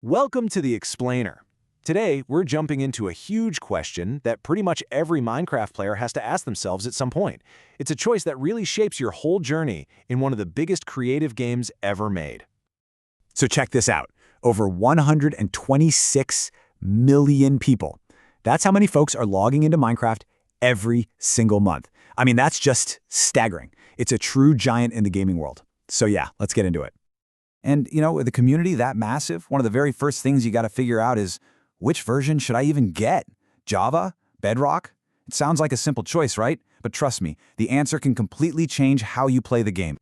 Welcome to the Explainer. Today, we're jumping into a huge question that pretty much every Minecraft player has to ask themselves at some point. It's a choice that really shapes your whole journey in one of the biggest creative games ever made. So check this out. Over 126 million people. That's how many folks are logging into Minecraft every single month. I mean, that's just staggering. It's a true giant in the gaming world. So yeah, let's get into it. And, with a community that massive, one of the very first things you got to figure out is, which version should I even get? Java? Bedrock? It sounds like a simple choice, right? But trust me, the answer can completely change how you play the game.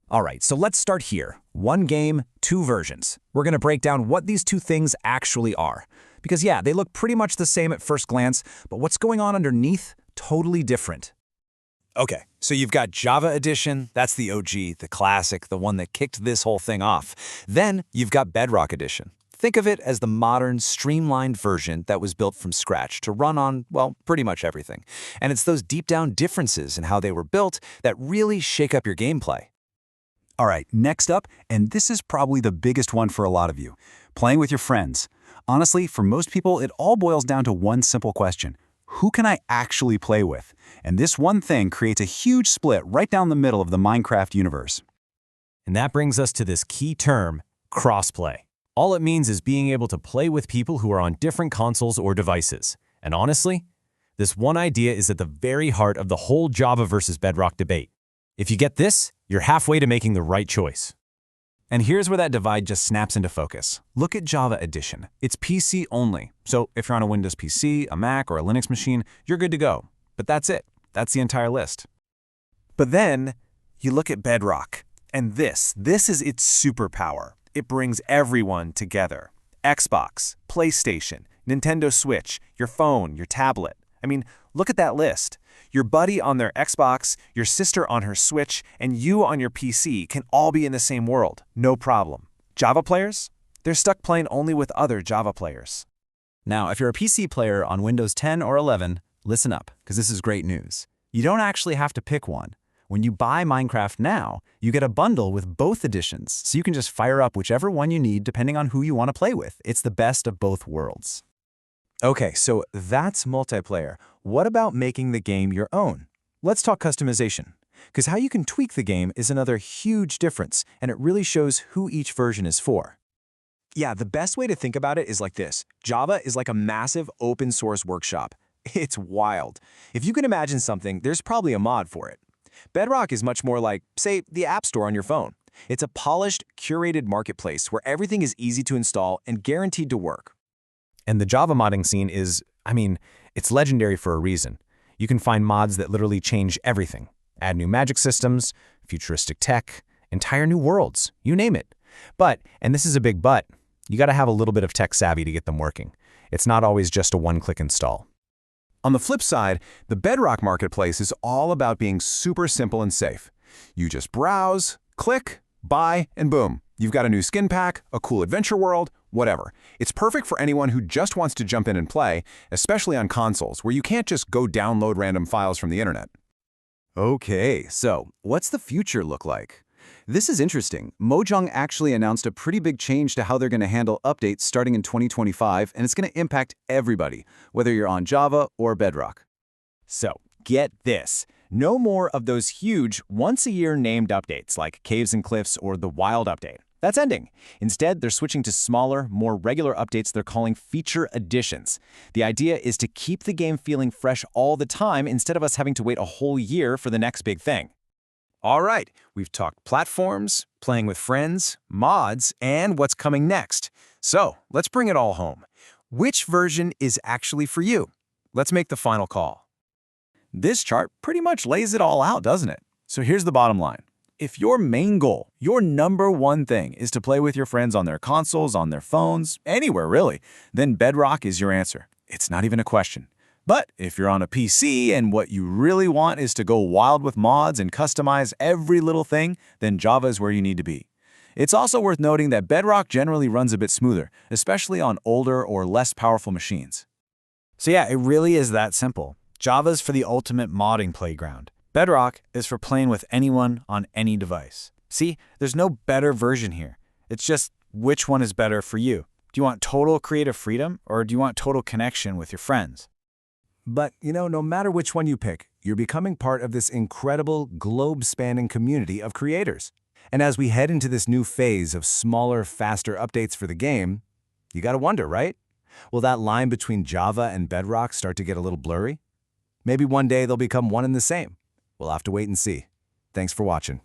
All right, so let's start here. One game, two versions. We're going to break down what these two things actually are. Because yeah, they look pretty much the same at first glance, but what's going on underneath? Totally different. Okay, so you've got Java Edition, that's the OG, the classic, the one that kicked this whole thing off. Then you've got Bedrock Edition. Think of it as the modern, streamlined version that was built from scratch to run on, well, pretty much everything. And it's those deep-down differences in how they were built that really shake up your gameplay. All right, next up, and this is probably the biggest one for a lot of you, playing with your friends. Honestly, for most people, it all boils down to one simple question. Who can I actually play with? And this one thing creates a huge split right down the middle of the Minecraft universe. And that brings us to this key term, crossplay. All it means is being able to play with people who are on different consoles or devices. And honestly, this one idea is at the very heart of the whole Java versus Bedrock debate. If you get this, you're halfway to making the right choice. And here's where that divide just snaps into focus. Look at Java Edition. It's PC only. So if you're on a Windows PC, a Mac, or a Linux machine, you're good to go. But that's it. That's the entire list. But then you look at Bedrock, and this is its superpower. It brings everyone together. Xbox, PlayStation, Nintendo Switch, your phone, your tablet. I mean, look at that list. Your buddy on their Xbox, your sister on her Switch, and you on your PC can all be in the same world, no problem. Java players? They're stuck playing only with other Java players. Now, if you're a PC player on Windows 10 or 11, listen up, because this is great news. You don't actually have to pick one. When you buy Minecraft now, you get a bundle with both editions, so you can just fire up whichever one you need depending on who you want to play with. It's the best of both worlds. Okay, so that's multiplayer. What about making the game your own? Let's talk customization, because how you can tweak the game is another huge difference, and it really shows who each version is for. Yeah, the best way to think about it is like this. Java is like a massive open source workshop. It's wild. If you can imagine something, there's probably a mod for it. Bedrock is much more like, say, the App Store on your phone. It's a polished, curated marketplace where everything is easy to install and guaranteed to work. And the Java modding scene is, it's legendary for a reason. You can find mods that literally change everything. Add new magic systems, futuristic tech, entire new worlds, you name it. But, and this is a big but, you gotta have a little bit of tech savvy to get them working. It's not always just a one-click install. On the flip side, the Bedrock marketplace is all about being super simple and safe. You just browse, click, buy, and boom. You've got a new skin pack, a cool adventure world, whatever. It's perfect for anyone who just wants to jump in and play, especially on consoles, where you can't just go download random files from the internet. Okay, so what's the future look like? This is interesting. Mojang actually announced a pretty big change to how they're going to handle updates starting in 2025, and it's going to impact everybody, whether you're on Java or Bedrock. So, get this. No more of those huge, once-a-year named updates like Caves and Cliffs or the Wild Update. That's ending. Instead, they're switching to smaller, more regular updates they're calling feature additions. The idea is to keep the game feeling fresh all the time instead of us having to wait a whole year for the next big thing. All right, we've talked platforms, playing with friends, mods, and what's coming next. So, let's bring it all home. Which version is actually for you? Let's make the final call. This chart pretty much lays it all out, doesn't it? So here's the bottom line. If your main goal, your number one thing, is to play with your friends on their consoles, on their phones, anywhere really, then Bedrock is your answer. It's not even a question. But if you're on a PC and what you really want is to go wild with mods and customize every little thing, then Java is where you need to be. It's also worth noting that Bedrock generally runs a bit smoother, especially on older or less powerful machines. So yeah, it really is that simple. Java's for the ultimate modding playground. Bedrock is for playing with anyone on any device. See, there's no better version here. It's just which one is better for you. Do you want total creative freedom, or do you want total connection with your friends? But, no matter which one you pick, you're becoming part of this incredible, globe-spanning community of creators. And as we head into this new phase of smaller, faster updates for the game, you gotta wonder, right? Will that line between Java and Bedrock start to get a little blurry? Maybe one day they'll become one and the same. We'll have to wait and see. Thanks for watching.